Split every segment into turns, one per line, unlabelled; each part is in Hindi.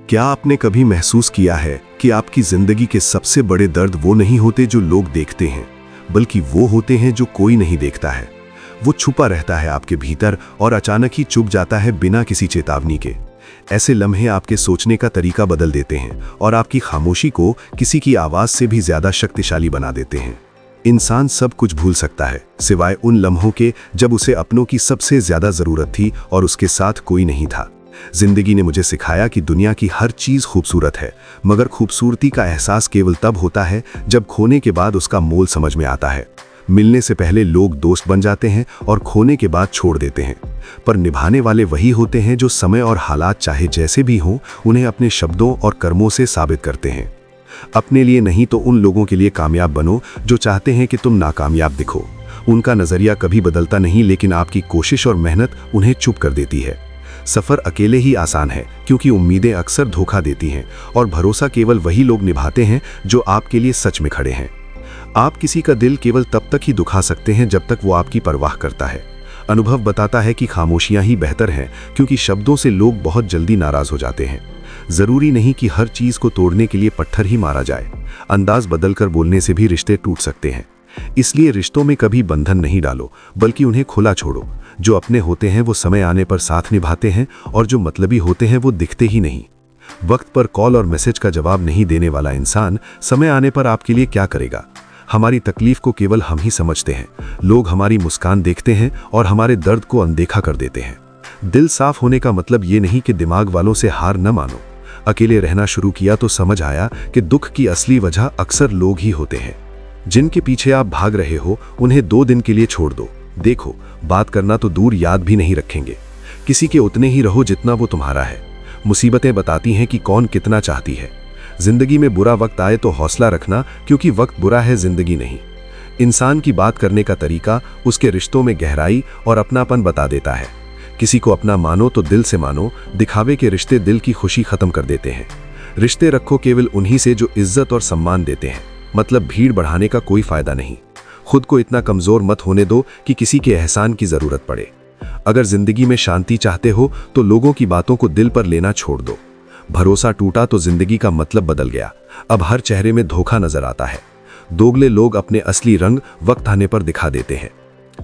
क्या आपने कभी महसूस किया है कि आपकी जिंदगी के सबसे बड़े दर्द वो नहीं होते जो लोग देखते हैं, बल्कि वो होते हैं जो कोई नहीं देखता है। वो छुपा रहता है आपके भीतर और अचानक ही चुभ जाता है बिना किसी चेतावनी के। ऐसे लम्हे आपके सोचने का तरीका बदल देते हैं और आपकी खामोशी को किसी की आवाज से भी ज्यादा शक्तिशाली बना देते हैं। इंसान सब कुछ भूल सकता है सिवाय उन लम्हों के जब उसे अपनों की सबसे ज्यादा जरूरत थी और उसके साथ कोई नहीं था। जिंदगी ने मुझे सिखाया कि दुनिया की हर चीज खूबसूरत है, मगर खूबसूरती का एहसास केवल तब होता है जब खोने के बाद उसका मोल समझ में आता है। मिलने से पहले लोग दोस्त बन जाते हैं और खोने के बाद छोड़ देते हैं, पर निभाने वाले वही होते हैं जो समय और हालात चाहे जैसे भी हों उन्हें अपने शब्दों और कर्मों से साबित करते हैं। अपने लिए नहीं तो उन लोगों के लिए कामयाब बनो जो चाहते हैं कि तुम नाकामयाब दिखो। उनका नजरिया कभी बदलता नहीं, लेकिन आपकी कोशिश और मेहनत उन्हें चुप कर देती है। सफर अकेले ही आसान है क्योंकि उम्मीदें अक्सर धोखा देती हैं और भरोसा केवल वही लोग निभाते हैं जो आपके लिए सच में खड़े हैं। आप किसी का दिल केवल तब तक ही दुखा सकते हैं जब तक वो आपकी परवाह करता है। अनुभव बताता है कि खामोशियां ही बेहतर हैं, क्योंकि शब्दों से लोग बहुत जल्दी नाराज हो जाते हैं। जरूरी नहीं कि हर चीज को तोड़ने के लिए पत्थर ही मारा जाए। अंदाज बदलकर बोलने से भी रिश्ते टूट सकते हैं। इसलिए रिश्तों में कभी बंधन नहीं डालो, बल्कि उन्हें खुला छोड़ो। जो अपने होते हैं वो समय आने पर साथ निभाते हैं और जो मतलबी होते हैं वो दिखते ही नहीं। वक्त पर कॉल और मैसेज का जवाब नहीं देने वाला इंसान समय आने पर आपके लिए क्या करेगा? हमारी तकलीफ को केवल हम ही समझते हैं। लोग हमारी मुस्कान देखते हैं और हमारे दर्द को अनदेखा कर देते हैं। दिल साफ होने का मतलब ये नहीं कि दिमाग वालों से हार न मानो। अकेले रहना शुरू किया तो समझ आया कि दुख की असली वजह अक्सर लोग ही होते हैं। जिनके पीछे आप भाग रहे हो उन्हें 2 दिन के लिए छोड़ दो। देखो, बात करना तो दूर, याद भी नहीं रखेंगे। किसी के उतने ही रहो जितना वो तुम्हारा है। मुसीबतें बताती हैं कि कौन कितना चाहती है। जिंदगी में बुरा वक्त आए तो हौसला रखना, क्योंकि वक्त बुरा है, जिंदगी नहीं। इंसान की बात करने का तरीका उसके रिश्तों में गहराई और अपनापन बता देता है। किसी को अपना मानो तो दिल से मानो। दिखावे के रिश्ते दिल की खुशी खत्म कर देते हैं। रिश्ते रखो केवल उन्हीं से जो इज्जत और सम्मान देते हैं। मतलब भीड़ बढ़ाने का कोई फायदा नहीं। खुद को इतना कमजोर मत होने दो कि किसी के एहसान की जरूरत पड़े। अगर जिंदगी में शांति चाहते हो तो लोगों की बातों को दिल पर लेना छोड़ दो। भरोसा टूटा तो जिंदगी का मतलब बदल गया। अब हर चेहरे में धोखा नजर आता है। दोगले लोग अपने असली रंग वक्त आने पर दिखा देते हैं।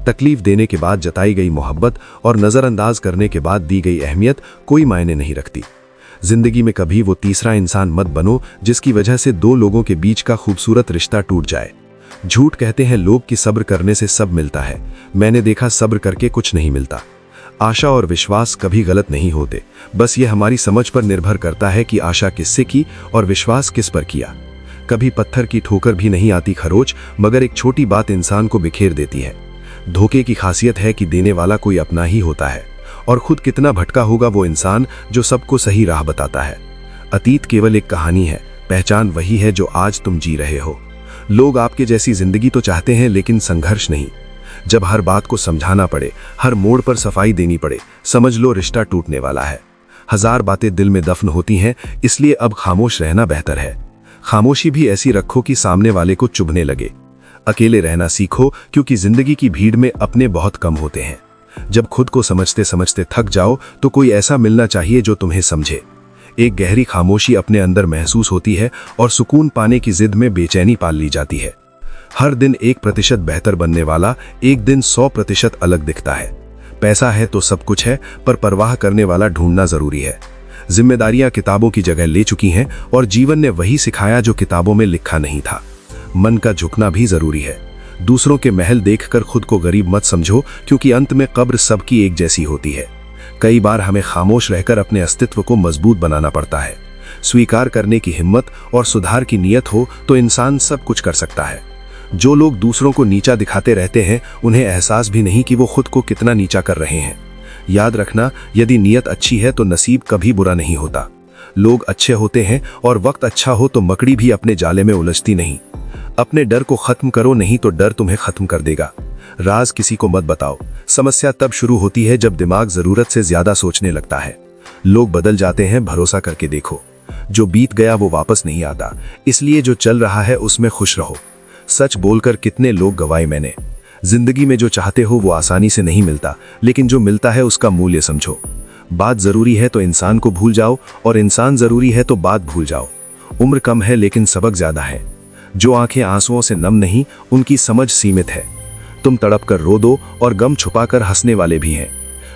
तकलीफ देने के बाद जताई गई मोहब्बत और नजरअंदाज करने के बाद दी गई अहमियत कोई मायने नहीं रखती। जिंदगी में कभी वो तीसरा इंसान मत बनो जिसकी वजह से 2 लोगों के बीच का खूबसूरत रिश्ता टूट जाए। झूठ कहते हैं लोग कि सब्र करने से सब मिलता है। मैंने देखा सब्र करके कुछ नहीं मिलता। आशा और विश्वास कभी गलत नहीं होते, बस ये हमारी समझ पर निर्भर करता है कि आशा किससे की और विश्वास किस पर किया। कभी पत्थर की ठोकर भी नहीं आती खरोच, मगर एक छोटी बात इंसान को बिखेर देती है। धोखे की खासियत है कि देने वाला कोई अपना ही होता है, और खुद कितना भटका होगा वो इंसान जो सबको सही राह बताता है। अतीत केवल एक कहानी है, पहचान वही है जो आज तुम जी रहे हो। लोग आपके जैसी जिंदगी तो चाहते हैं, लेकिन संघर्ष नहीं। जब हर बात को समझाना पड़े, हर मोड़ पर सफाई देनी पड़े, समझ लो रिश्ता टूटने वाला है। 1000 बातें दिल में दफन होती हैं, इसलिए अब खामोश रहना बेहतर है। खामोशी भी ऐसी रखो कि सामने वाले को चुभने लगे। अकेले रहना सीखो, क्योंकि जिंदगी की भीड़ में अपने बहुत कम होते हैं। जब खुद को समझते समझते थक जाओ तो कोई ऐसा मिलना चाहिए जो तुम्हें समझे। एक गहरी खामोशी अपने अंदर महसूस होती है और सुकून पाने की जिद में बेचैनी पाल ली जाती है। हर दिन 1% बेहतर बनने वाला एक दिन 100% अलग दिखता है। पैसा है तो सब कुछ है, पर परवाह करने वाला ढूंढना जरूरी है। जिम्मेदारियां किताबों की जगह ले चुकी हैं और जीवन ने वही सिखाया जो किताबों में लिखा नहीं था। मन का झुकना भी जरूरी है। दूसरों के महल देखकर खुद को गरीब मत समझो, क्योंकि अंत में कब्र सबकी एक जैसी होती है। कई बार हमें खामोश रहकर अपने अस्तित्व को मजबूत बनाना पड़ता है। स्वीकार करने की हिम्मत और सुधार की नीयत हो तो इंसान सब कुछ कर सकता है। जो लोग दूसरों को नीचा दिखाते रहते हैं उन्हें एहसास भी नहीं कि वो खुद को कितना नीचा कर रहे हैं। याद रखना, यदि नीयत अच्छी है तो नसीब कभी बुरा नहीं होता। लोग अच्छे होते हैं और वक्त अच्छा हो तो मकड़ी भी अपने जाले में उलझती नहीं। अपने डर को खत्म करो, नहीं तो डर तुम्हें खत्म कर देगा। राज किसी को मत बताओ। समस्या तब शुरू होती है जब दिमाग जरूरत से ज्यादा सोचने लगता है। लोग बदल जाते हैं, भरोसा करके देखो। जो बीत गया वो वापस नहीं आता, इसलिए जो चल रहा है उसमें खुश रहो। सच बोलकर कितने लोग गवाए मैंने। जिंदगी में जो चाहते हो वो आसानी से नहीं मिलता, लेकिन जो मिलता है उसका मूल्य समझो।
बात जरूरी है तो इंसान को भूल जाओ, और इंसान जरूरी है तो बात भूल जाओ। उम्र कम है लेकिन सबक ज्यादा है। जो आंखें आंसुओं से नम नहीं, उनकी समझ सीमित है। तुम तड़प कर रो दो और गम छुपाकर हंसने वाले भी हैं।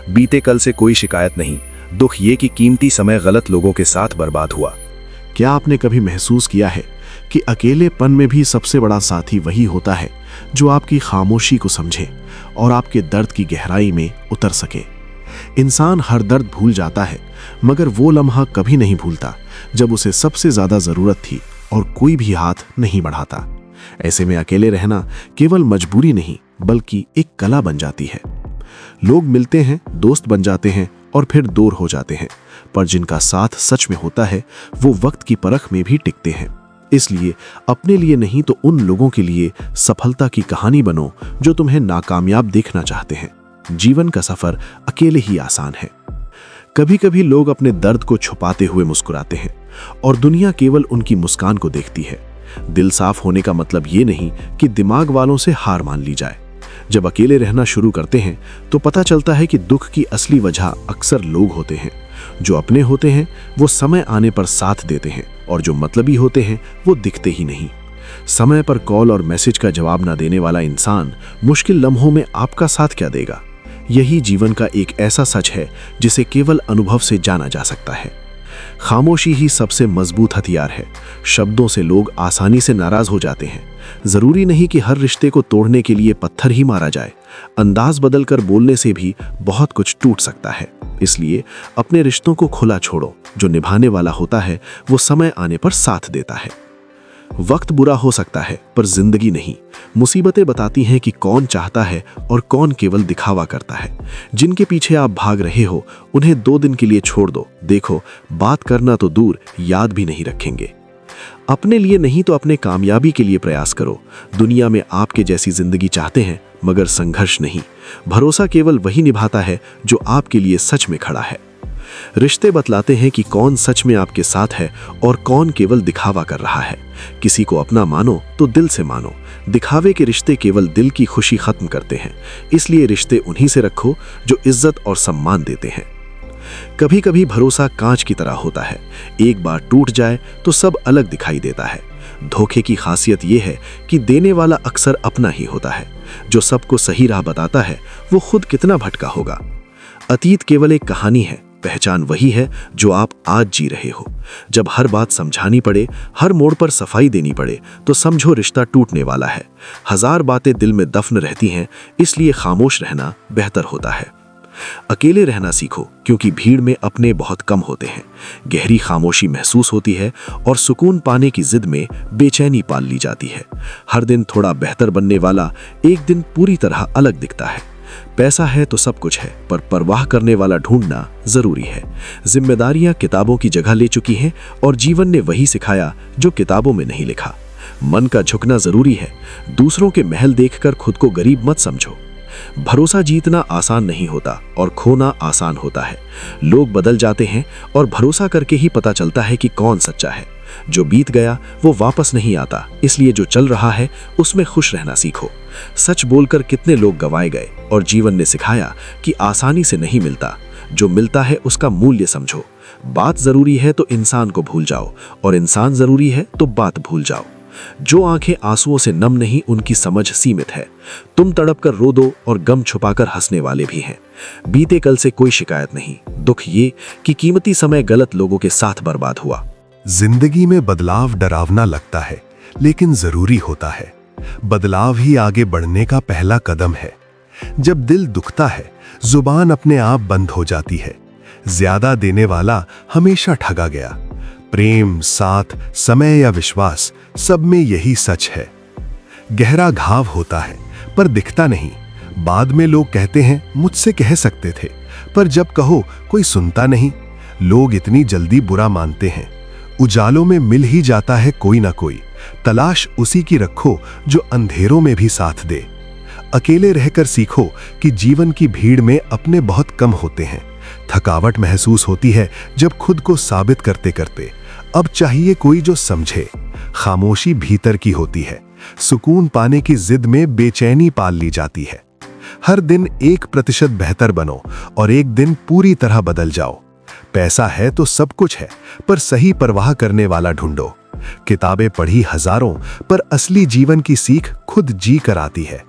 बीते कल से कोई शिकायत नहीं, दुख ये कि कीमती समय गलत लोगों के साथ बर्बाद हुआ।
क्या आपने कभी महसूस किया है कि अकेलेपन में भी सबसे बड़ा साथी वही होता है जो आपकी खामोशी को समझे और आपके दर्द की गहराई में उतर सके? इंसान हर दर्द भूल जाता है, मगर वो लम्हा कभी नहीं भूलता जब उसे सबसे ज्यादा जरूरत थी और कोई भी हाथ नहीं बढ़ाता। ऐसे में अकेले रहना केवल मजबूरी नहीं, बल्कि एक कला बन जाती है। लोग मिलते हैं, दोस्त बन जाते हैं और फिर दूर हो जाते हैं, पर जिनका साथ सच में होता है वो वक्त की परख में भी टिकते हैं। इसलिए अपने लिए नहीं तो उन लोगों के लिए सफलता की कहानी बनो जो तुम्हें नाकामयाब देखना चाहते हैं। जीवन का सफर अकेले ही आसान है। कभी कभी लोग अपने दर्द को छुपाते हुए मुस्कुराते हैं और दुनिया केवल उनकी मुस्कान को देखती है। दिल साफ होने का मतलब ये नहीं कि दिमाग वालों से हार मान ली जाए। जब अकेले रहना शुरू करते हैं तो पता चलता है कि दुख की असली वजह अक्सर लोग होते हैं। जो अपने होते हैं वो समय आने पर साथ देते हैं, और जो मतलबी होते हैं वो दिखते ही नहीं। समय पर कॉल और मैसेज का जवाब न देने वाला इंसान मुश्किल लम्हों में आपका साथ क्या देगा? यही जीवन का एक ऐसा सच है जिसे केवल अनुभव से जाना जा सकता है। खामोशी ही सबसे मजबूत हथियार है। शब्दों से लोग आसानी से नाराज हो जाते हैं। जरूरी नहीं कि हर रिश्ते को तोड़ने के लिए पत्थर ही मारा जाए। अंदाज बदलकर बोलने से भी बहुत कुछ टूट सकता है। इसलिए अपने रिश्तों को खुला छोड़ो। जो निभाने वाला होता है वो समय आने पर साथ देता है। वक्त बुरा हो सकता है पर जिंदगी नहीं। मुसीबतें बताती हैं कि कौन चाहता है और कौन केवल दिखावा करता है। जिनके पीछे आप भाग रहे हो उन्हें 2 दिन के लिए छोड़ दो। देखो, बात करना तो दूर, याद भी नहीं रखेंगे। अपने लिए नहीं तो अपने कामयाबी के लिए प्रयास करो। दुनिया में आपके जैसी जिंदगी चाहते हैं, मगर संघर्ष नहीं। भरोसा केवल वही निभाता है जो आपके लिए सच में खड़ा है। रिश्ते बतलाते हैं कि कौन सच में आपके साथ है और कौन केवल दिखावा कर रहा है। किसी को अपना मानो तो दिल से मानो। दिखावे के रिश्ते केवल दिल की खुशी खत्म करते हैं। इसलिए रिश्ते उन्हीं से रखो जो इज्जत और सम्मान देते हैं। कभी कभी भरोसा कांच की तरह होता है। एक बार टूट जाए तो सब अलग दिखाई देता है। धोखे की खासियत यह है कि देने वाला अक्सर अपना ही होता है। जो सबको सही राह बताता है वो खुद कितना भटका होगा। अतीत केवल एक कहानी है, पहचान वही है जो आप आज जी रहे हो। जब हर बात समझानी पड़े, हर मोड़ पर सफाई देनी पड़े, तो समझो रिश्ता टूटने वाला है। 1000 बातें दिल में दफन रहती हैं, इसलिए खामोश रहना बेहतर होता है। अकेले रहना सीखो, क्योंकि भीड़ में अपने बहुत कम होते हैं। गहरी खामोशी महसूस होती है और सुकून पाने की जिद में बेचैनी पाल ली जाती है। हर दिन थोड़ा बेहतर बनने वाला एक दिन पूरी तरह अलग दिखता है। पैसा है तो सब कुछ है, पर परवाह करने वाला ढूंढना जरूरी है। जिम्मेदारियां किताबों की जगह ले चुकी हैं और जीवन ने वही सिखाया जो किताबों में नहीं लिखा। मन का झुकना जरूरी है। दूसरों के महल देखकर खुद को गरीब मत समझो। भरोसा जीतना आसान नहीं होता और खोना आसान होता है। लोग बदल जाते हैं और भरोसा करके ही पता चलता है कि कौन सच्चा है। जो बीत गया वो वापस नहीं आता, इसलिए जो चल रहा है उसमें खुश रहना सीखो। सच बोलकर कितने लोग गंवाए गए और जीवन ने सिखाया कि आसानी से नहीं मिलता। जो मिलता है उसका मूल्य समझो। बात जरूरी है तो इंसान को भूल जाओ, और इंसान जरूरी है तो बात भूल जाओ। जो आंखें आंसुओं से नम नहीं, उनकी समझ सीमित है। तुम तड़प कर रो दो और गम छुपाकर हंसने वाले भी हैं। बीते कल से कोई शिकायत नहीं, दुख ये कि कीमती समय गलत लोगों के साथ बर्बाद हुआ।
जिंदगी में बदलाव डरावना लगता है, लेकिन जरूरी होता है। बदलाव ही आगे बढ़ने का पहला कदम है। जब दिल दुखता है, जुबान अपने आप बंद हो जाती है। ज्यादा देने वाला हमेशा ठगा गया। प्रेम, साथ, समय या विश्वास, सब में यही सच है। गहरा घाव होता है पर दिखता नहीं। बाद में लोग कहते हैं मुझसे कह सकते थे, पर जब कहो कोई सुनता नहीं। लोग इतनी जल्दी बुरा मानते हैं। उजालों में मिल ही जाता है कोई ना कोई। तलाश उसी की रखो जो अंधेरों में भी साथ दे। अकेले रहकर सीखो कि जीवन की भीड़ में अपने बहुत कम होते हैं। थकावट महसूस होती है जब खुद को साबित करते करते। अब चाहिए कोई जो समझे। खामोशी भीतर की होती है। सुकून पाने की जिद में बेचैनी पाल ली जाती है। हर दिन 1% बेहतर बनो और एक दिन पूरी तरह बदल जाओ। पैसा है तो सब कुछ है, पर सही परवाह करने वाला ढूंढो। किताबें पढ़ी हजारों, पर असली जीवन की सीख खुद जी कर आती है।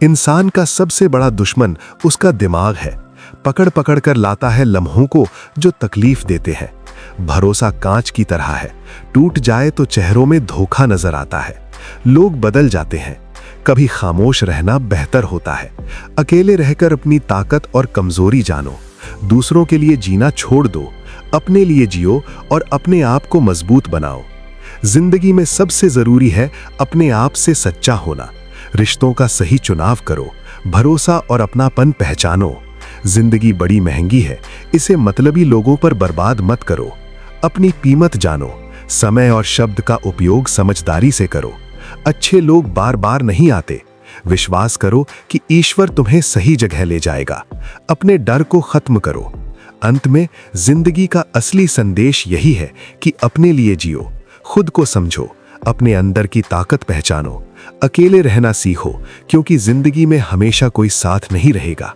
इंसान का सबसे बड़ा दुश्मन उसका दिमाग है। पकड़ पकड़ कर लाता है लम्हों को जो तकलीफ देते हैं। भरोसा कांच की तरह है, टूट जाए तो चेहरों में धोखा नजर आता है। लोग बदल जाते हैं, कभी खामोश रहना बेहतर होता है। अकेले रहकर अपनी ताकत और कमजोरी जानो। दूसरों के लिए जीना छोड़ दो, अपने लिए जियो और अपने आप को मजबूत बनाओ। जिंदगी में सबसे जरूरी है अपने आप से सच्चा होना। रिश्तों का सही चुनाव करो, भरोसा और अपनापन पहचानो। जिंदगी बड़ी महंगी है, इसे मतलबी लोगों पर बर्बाद मत करो। अपनी कीमत जानो, समय और शब्द का उपयोग समझदारी से करो। अच्छे लोग बार बार नहीं आते। विश्वास करो कि ईश्वर तुम्हें सही जगह ले जाएगा। अपने डर को खत्म करो। अंत में जिंदगी का असली संदेश यही है कि अपने लिए जियो, खुद को समझो, अपने अंदर की ताकत पहचानो। अकेले रहना सीखो, क्योंकि जिंदगी में हमेशा कोई साथ नहीं रहेगा।